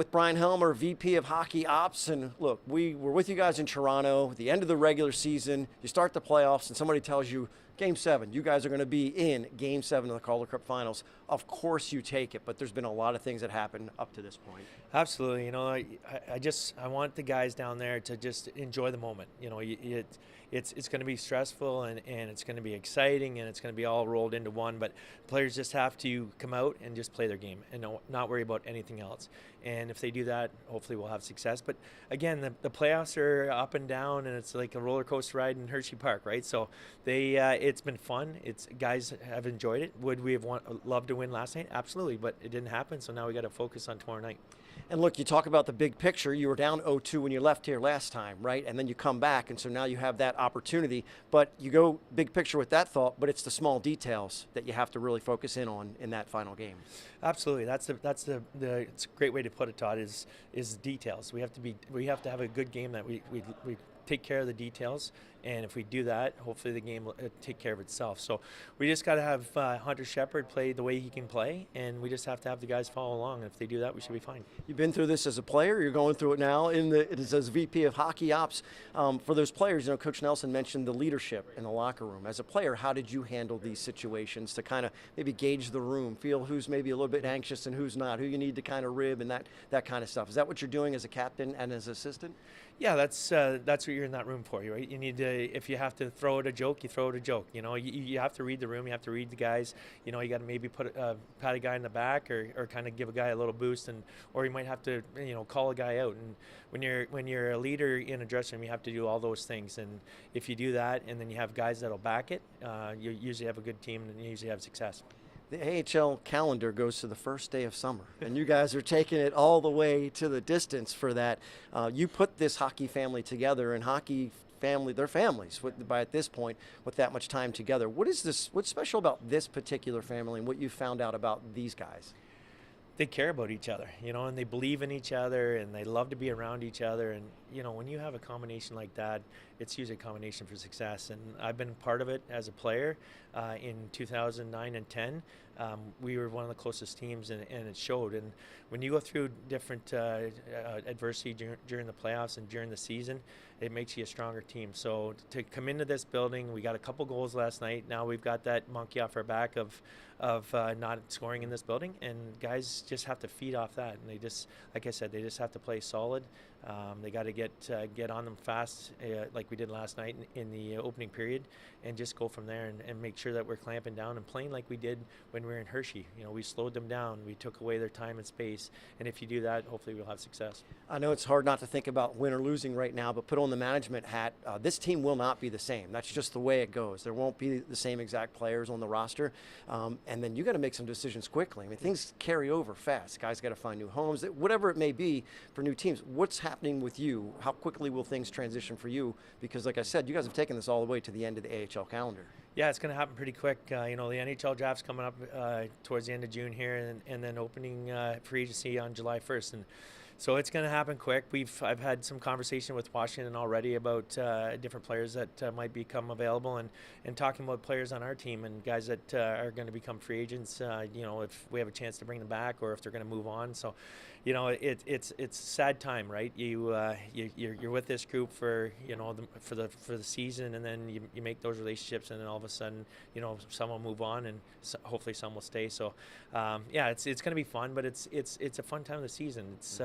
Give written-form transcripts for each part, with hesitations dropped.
with Bryan Helmer, VP of Hockey Ops. And look, we were with you guys in Toronto, the end of the regular season. You start the playoffs, and somebody tells you, Game 7, you guys are going to be in Game 7 of the Calder Cup Finals. Of course you take it, but there's been a lot of things that happened up to this point. Absolutely. I want the guys down there to just enjoy the moment. It's going to be stressful and it's going to be exciting and it's going to be all rolled into one, but players just have to come out and just play their game and not worry about anything else. And if they do that, hopefully we'll have success. But again, the playoffs are up and down, and it's like a roller coaster ride in Hershey Park, right? So it's been fun. Guys have enjoyed it. Would we have loved to win last night? Absolutely, but it didn't happen. So now we got to focus on tomorrow night. And look, you talk about the big picture. You were down 0-2 when you left here last time, right? And then you come back, and so now you have that opportunity. But you go big picture with that thought, but it's the small details that you have to really focus in on in that final game. Absolutely, it's a great way to put it, Todd. Is details. We have to have a good game that we take care of the details, and if we do that, hopefully the game will take care of itself. So we just got to have Hunter Shepard play the way he can play, and we just have to have the guys follow along. And if they do that, we should be fine. You've been through this as a player. You're going through it now as VP of Hockey Ops. For those players, Coach Nelson mentioned the leadership in the locker room. As a player, how did you handle these situations to kind of maybe gauge the room, feel who's maybe a little bit anxious and who's not, who you need to kind of rib and that kind of stuff? Is that what you're doing as a captain and as assistant? Yeah, that's what you're in that room for, right? You need to, if you have to throw out a joke, you throw out a joke. You have to read the room, you have to read the guys. You got to maybe pat a guy in the back or kind of give a guy a little boost, or you might have to call a guy out. And when you're a leader in a dressing room, you have to do all those things. And if you do that, and then you have guys that'll back it, you usually have a good team and you usually have success. The AHL calendar goes to the first day of summer, and you guys are taking it all the way to the distance for that. You put this hockey family together, and hockey family, their families, by at this point, with that much time together. What's special about this particular family and what you found out about these guys? They care about each other, and they believe in each other, and they love to be around each other. And when you have a combination like that, it's usually a combination for success. And I've been part of it as a player. In 2009 and 10, we were one of the closest teams, and it showed. And when you go through different adversity during the playoffs and during the season, it makes you a stronger team. So to come into this building, we got a couple goals last night. Now we've got that monkey off our back of not scoring in this building, and guys just have to feed off that. And they just, like I said, they just have to play solid. They got to get on them fast, like we did last night in the opening period, and just go from there and make sure that we're clamping down and playing like we did when we were in Hershey. We slowed them down. We took away their time and space. And if you do that, hopefully we'll have success. I know it's hard not to think about win or losing right now, but put on the management hat. This team will not be the same. That's just the way it goes. There won't be the same exact players on the roster. And then you got to make some decisions quickly. I mean, things carry over fast. Guys got to find new homes, whatever it may be for new teams. What's happening with you? How quickly will things transition for you? Because like I said, you guys have taken this all the way to the end of the AHL calendar. Yeah, it's going to happen pretty quick. The NHL draft's coming up towards the end of June here, and then opening free agency on July 1st. And so it's going to happen quick. I've had some conversation with Washington already about different players that might become available, and talking about players on our team and guys that are going to become free agents. If we have a chance to bring them back or if they're going to move on. So, it's a sad time, right? You're with this group for the season, and then you make those relationships, and then all of a sudden some will move on, and hopefully some will stay. So it's going to be fun, but it's a fun time of the season. It's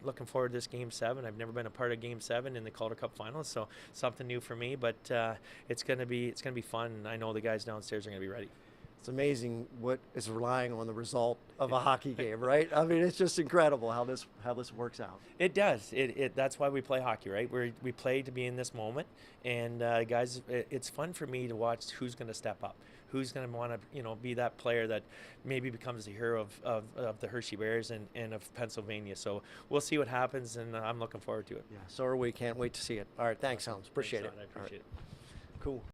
looking forward to this Game 7. I've never been a part of Game 7 in the Calder Cup Finals, so something new for me. But it's going to be fun. And I know the guys downstairs are going to be ready. It's amazing what is relying on the result of a hockey game, right? I mean, it's just incredible how this works out. It does. That's why we play hockey, right? We play to be in this moment, and guys, it's fun for me to watch who's going to step up, who's going to want to be that player that maybe becomes the hero of the Hershey Bears and of Pennsylvania. So we'll see what happens, and I'm looking forward to it. Yeah, so are we. Can't wait to see it. All right, thanks, Helms. Appreciate it. I appreciate it. Cool.